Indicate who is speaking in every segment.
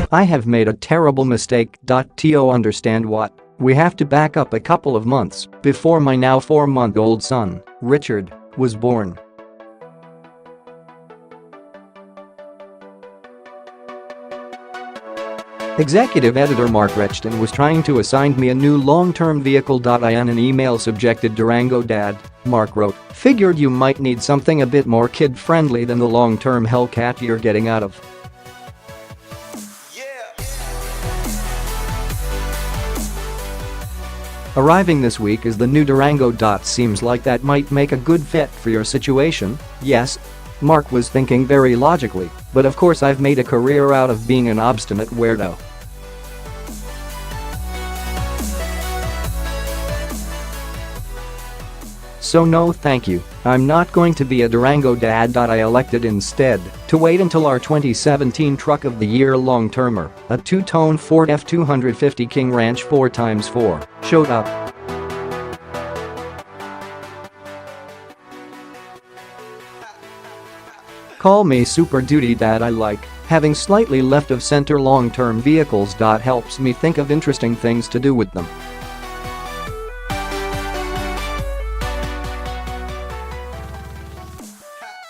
Speaker 1: I have made a terrible mistake. To understand what? We have to back up a couple of months before my now 4-month-old son, Richard, was born. Executive editor Mark Rechtin was trying to assign me a new long-term vehicle. In an email subjected Durango Dad, Mark wrote, "Figured you might need something a bit more kid-friendly than the long-term Hellcat you're getting out of." Arriving this week is the new Durango. Seems like that might make a good fit for your situation, yes? Mark was thinking very logically, but of course I've made a career out of being an obstinate weirdo. So no thank you, I'm not going to be a Durango Dad. I elected instead to wait until our 2017 Truck of the Year long-termer, a two-tone Ford F-250 King Ranch 4x4, showed up. Call me Super Duty Dad. I like having slightly left-of-center long-term vehicles. Helps me think of interesting things to do with them.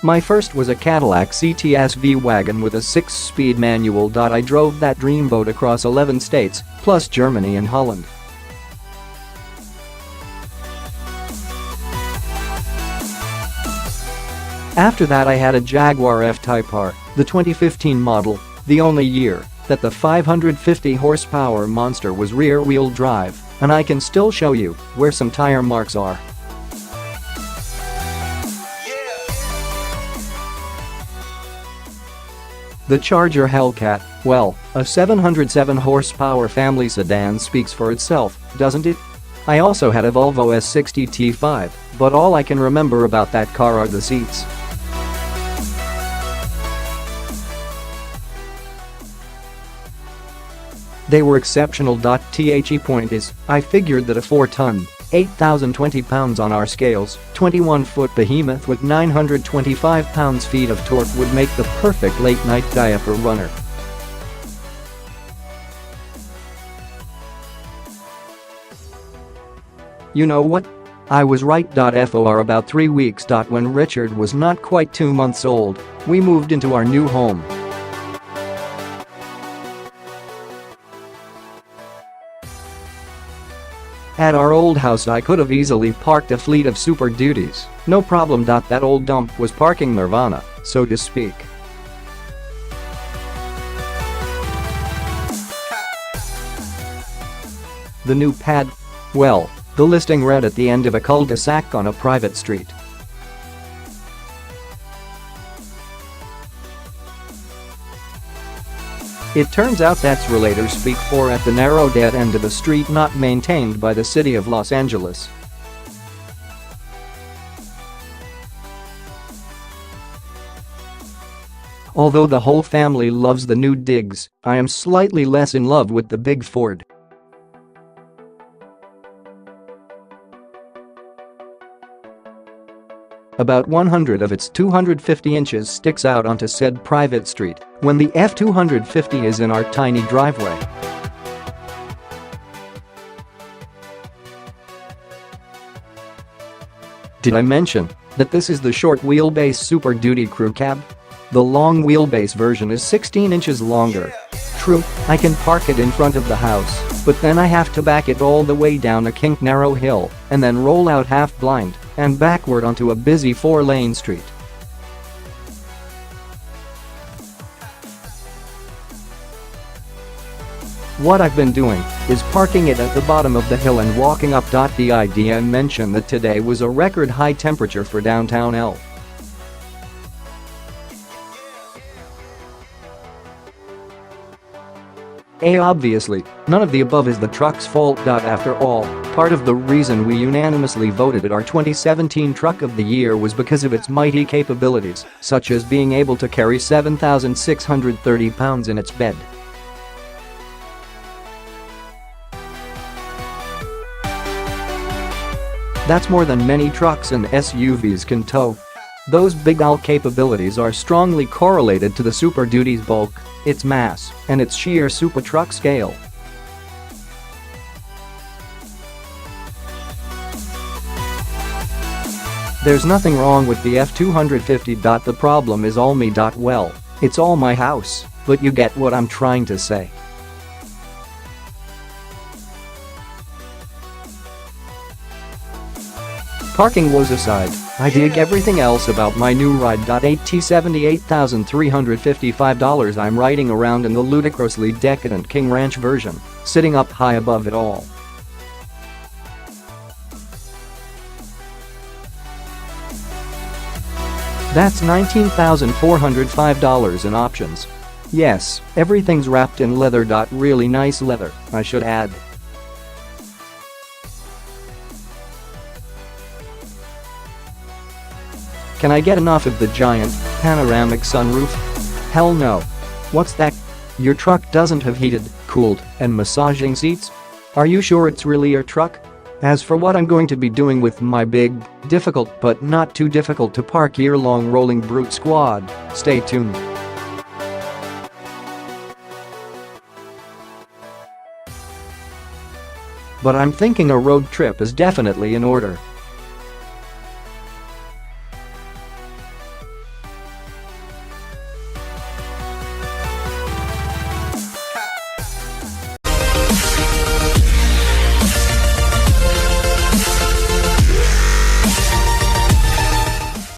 Speaker 1: My first was a Cadillac CTS V-Wagon with a 6-speed manual. I drove that dreamboat across 11 states, plus Germany and Holland. After that I had a Jaguar F-Type R, the 2015 model, the only year that the 550 horsepower monster was rear-wheel drive, and I can still show you where some tire marks are. The Charger Hellcat, well, a 707 horsepower family sedan speaks for itself, doesn't it? I also had a Volvo S60 T5, but all I can remember about that car are the seats. They were exceptional. The point is, I figured that a 4-ton, 8,020 pounds on our scales, 21-foot behemoth with 925 pounds-feet of torque would make the perfect late-night diaper runner. You know what? I was right. For about 3 weeks. When Richard was not quite 2 months old, we moved into our new home. At our old house I could have easily parked a fleet of Super Duties, no problem. That old dump was parking nirvana, so to speak. The new pad? Well, the listing read at the end of a cul-de-sac on a private street. It turns out that's relator speak for at the narrow dead end of a street not maintained by the city of Los Angeles. Although the whole family loves the new digs, I am slightly less in love with the big Ford. About 100 of its 250 inches sticks out onto said private street when the F-250 is in our tiny driveway. Did I mention that this is the short wheelbase Super Duty crew cab? The long wheelbase version is 16 inches longer. True, I can park it in front of the house, but then I have to back it all the way down a kinked narrow hill and then roll out half blind and backward onto a busy 4-lane street. What I've been doing is parking it at the bottom of the hill and walking up. The idea and mention that today was a record high temperature for downtown L. Obviously, none of the above is the truck's fault. After all, part of the reason we unanimously voted it our 2017 Truck of the Year was because of its mighty capabilities, such as being able to carry 7,630 pounds in its bed. That's more than many trucks and SUVs can tow. Those big L capabilities are strongly correlated to the Super Duty's bulk, its mass, and its sheer super truck scale. There's nothing wrong with the F250. The problem is all me. Well, it's all my house, but you get what I'm trying to say. Parking woes aside, I dig everything else about my new ride. $78,355. I'm riding around in the ludicrously decadent King Ranch version, sitting up high above it all. That's $19,405 in options. Yes, everything's wrapped in leather. Really nice leather, I should add. Can I get enough of the giant, panoramic sunroof? Hell no. What's that? Your truck doesn't have heated, cooled, and massaging seats? Are you sure it's really your truck? As for what I'm going to be doing with my big, difficult but not too difficult to park year-long rolling brute squad, stay tuned. But I'm thinking a road trip is definitely in order.